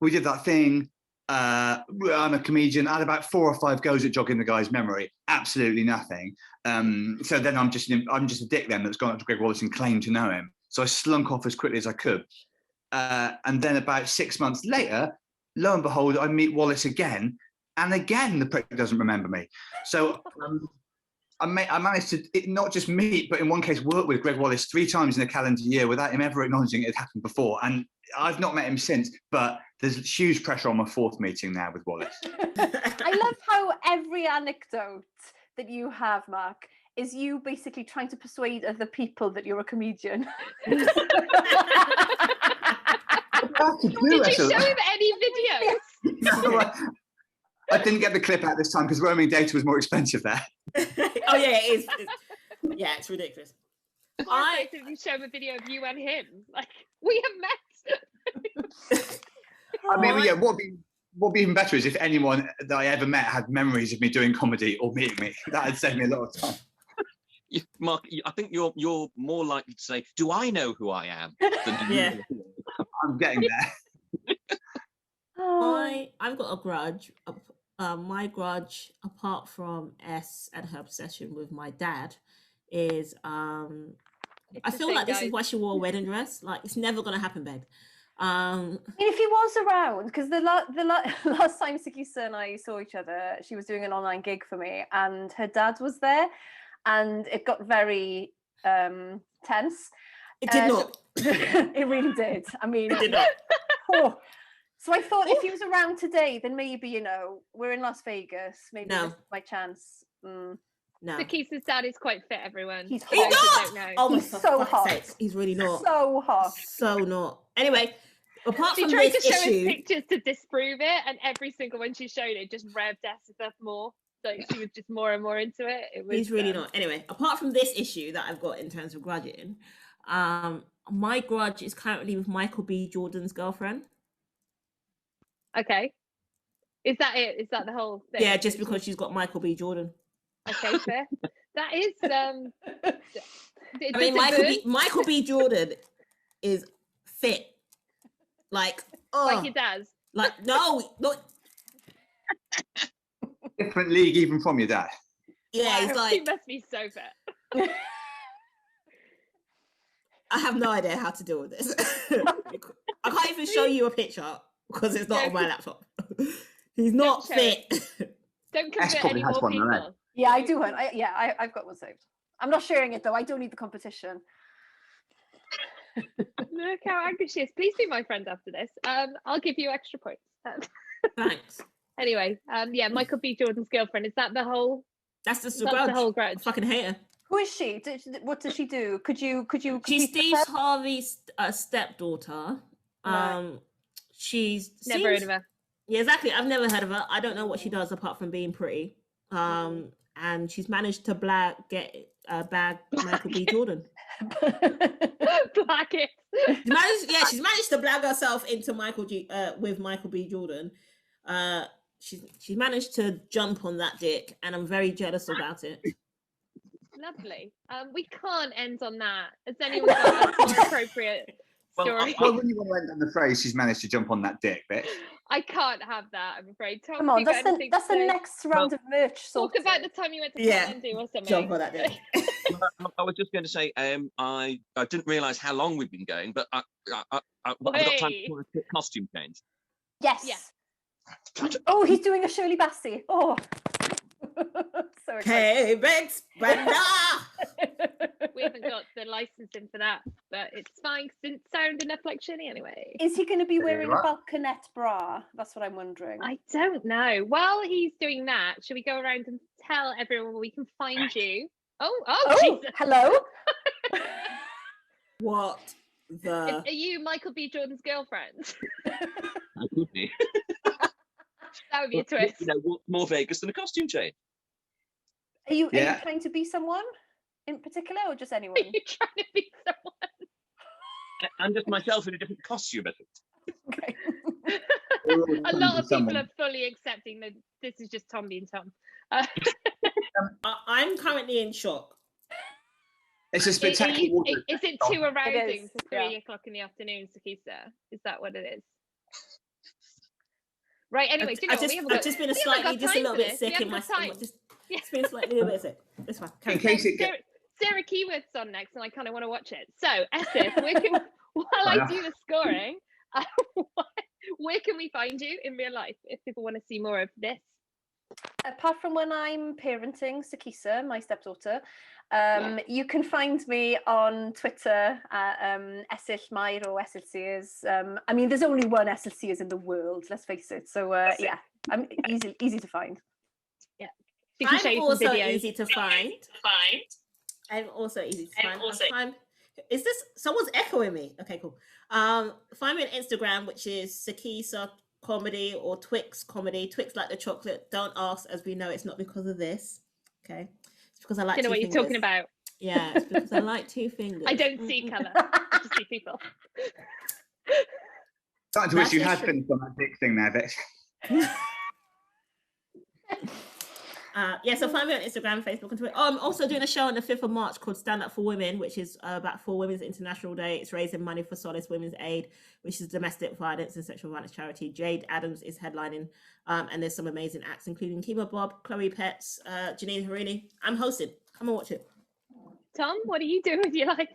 We did that thing. I'm a comedian. I had about 4 or 5 goes at jogging the guy's memory. Absolutely nothing. So then I'm just a dick then that's gone up to Greg Wallace and claimed to know him. So I slunk off as quickly as I could. And then about 6 months later, lo and behold, I meet Wallace again. And again, the prick doesn't remember me. So I managed to not just meet, but in one case work with Greg Wallace 3 times in a calendar year without him ever acknowledging it had happened before. And I've not met him since, but there's huge pressure on my 4th meeting now with Wallace. I love how every anecdote that you have, Mark, is you basically trying to persuade other people that you're a comedian. Did you show him any videos? No, I didn't get the clip out this time because roaming data was more expensive there. Oh yeah, it is. Yeah, it's ridiculous. I did you show him a video of you and him? Like, we have met. I mean, yeah, what'd be even better is if anyone that I ever met had memories of me doing comedy or meeting me. That'd save me a lot of time. Mark, I think you're more likely to say, "Do I know who I am?" Than Yeah. I'm getting there. I've got a grudge. My grudge, apart from S and her obsession with my dad, is I feel like this is why she wore a wedding dress. Like, it's never gonna happen, babe. I mean, if he was around, because the last time Sikisa and I saw each other, she was doing an online gig for me, and her dad was there, and it got very tense. It did not. It really did. I mean, It did not. Oh. So I thought if he was around today, then maybe, you know, we're in Las Vegas. Maybe this is my chance. No. Sikisa's dad is quite fit, everyone. He's For those that hot. don't know. Oh my He's so hot. sakes, he's really not. So hot. So not. Anyway, apart She from tried to this show us issue, pictures to disprove it, and every single one she showed it just revved Esther up more. So she was just more and more into it. It was, he's really not. Anyway, apart from this issue that I've got in terms of grudging, my grudge is currently with Michael B. Jordan's girlfriend. Okay. Is that it? Is that the whole thing? Yeah, just because she's got Michael B. Jordan. Okay, fair. That is I mean, Michael B. Jordan is fit. Like, like your dad's. like no, not. Different league even from your dad. Yeah, he's He like, must be so fit. I have no idea how to deal with this. I can't even show you a picture because it's not on my laptop. He's not fit. Don't Ash convert probably any has more one, right? people. Yeah, I do. I've got one saved. I'm not sharing it though. I don't need the competition. Look how angry she is. Please be my friend after this. I'll give you extra points. Thanks. Anyway, yeah, Michael B. Jordan's girlfriend. Is that the whole? That's just the That's grudge. the whole I grudge. fucking hate her. Who is she? What does she do? Could you? She's Steve Harvey's stepdaughter. Right. She's Never heard of her. Yeah, exactly. I've never heard of her. I don't know what she does apart from being pretty. And she's managed to bag Michael B. Jordan. Black it. She's managed to blag herself into with Michael B. Jordan. She's managed to jump on that dick, and I'm very jealous about it. Lovely. We can't end on that. Has anyone got a more appropriate story? Well, when you want to end on the phrase, she's managed to jump on that dick, bitch. I can't have that, I'm afraid. Tom, Come on, have you that's got anything the to say? next round of merch. Talk about the time you went to Kathmandu or something. Jump on that dick. I was just going to say, I didn't realise how long we've been going, but I've got time for a quick costume change. Yes. Yeah. Oh, he's doing a Shirley Bassey. Oh. So excited. Hey, Vix Leyton. We haven't got the licensing for that, but it's fine. Didn't sound enough like Shirley anyway. Is he going to be wearing a Right. balconette bra? That's what I'm wondering. I don't know. While he's doing that, should we go around and tell everyone where we can find you? Oh, Jesus. Hello. What the? Are you Michael B. Jordan's girlfriend? I could be. That would be a twist. You know, what's more Vegas than a costume change? Are you Yeah. trying to be someone in particular, or just anyone? Are you trying to be someone? I'm just myself in a different costume, I think. Okay. A lot of people are fully accepting that this is just Tom being Tom. I'm currently in shock. It's a Is spectacular water. it too arousing is, for yeah. 3:00 in the afternoon, Sikisa? Is that what it is? Right. Anyway, do you know what? I've just been a little bit sick in my stomach. It's been slightly a little bit sick. It's fine. In case it gets... Sarah Keyworth's on next, and I kind of want to watch it. So, Esyllt, while I do the scoring, where can we find you in real life if people want to see more of this? Apart from when I'm parenting Sikisa, my stepdaughter, you can find me on Twitter at Esyllt Mair or Esyllt Sears. I mean, there's only one Esyllt Sears in the world, let's face it. So yeah, I'm easy to find. Yeah, she can show you some also videos. easy to find. I'm also easy to find. Is this someone's echoing me? Okay, cool. Find me on Instagram, which is Sikisa Comedy or Twix Comedy. Twix like the chocolate. Don't ask, as we know it's not because of this. Okay, it's because I like. Do you know what fingers. you're talking about? Yeah, it's because I like two fingers. I don't see colour. I just see people. Starting to wish you had finished on that Vix thing there, Vix. So find me on Instagram, Facebook, and Twitter. I'm also doing a show on the 5th of March called Stand Up for Women, which is about for Women's International Day. It's raising money for Solace Women's Aid, which is domestic violence and sexual violence charity. Jade Adams is headlining, and there's some amazing acts, including Kima Bob, Chloe Petts, Janine Harini. I'm hosting. Come and watch it. Tom, what are you doing with your life?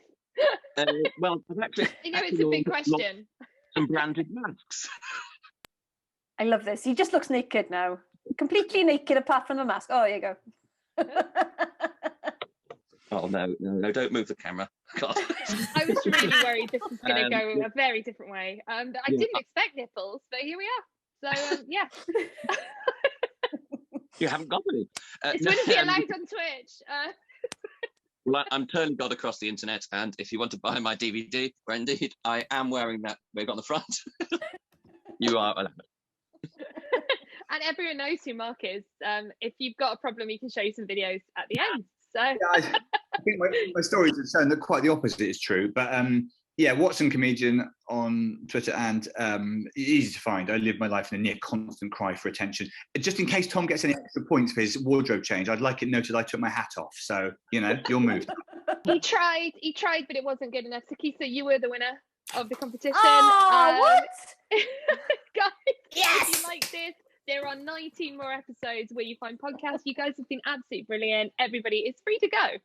Well, I've actually. It's a big question. Some branded masks. I love this. He just looks naked now. Completely naked apart from the mask. Oh, there you go. Oh, no, don't move the camera. God. I was really worried this was going to go a very different way. I didn't expect nipples, but here we are. So, yeah. You haven't got any. It's going to be allowed on Twitch. Well, I'm turning God across the internet, and if you want to buy my DVD, where indeed I am wearing that wig on the front, you are allowed. And everyone knows who Mark is. If you've got a problem, he can show you some videos at the end. So yeah, I think my stories are saying that quite the opposite is true. But yeah, Watson Comedian on Twitter, and easy to find. I live my life in a near constant cry for attention. Just in case Tom gets any extra points for his wardrobe change, I'd like it noted I took my hat off. So, you're moved. He tried, but it wasn't good enough. Sikisa, you were the winner of the competition. Oh, what? Guys, Yes! if you like this, there are 19 more episodes where you find podcasts. You guys have been absolutely brilliant. Everybody, it's free to go.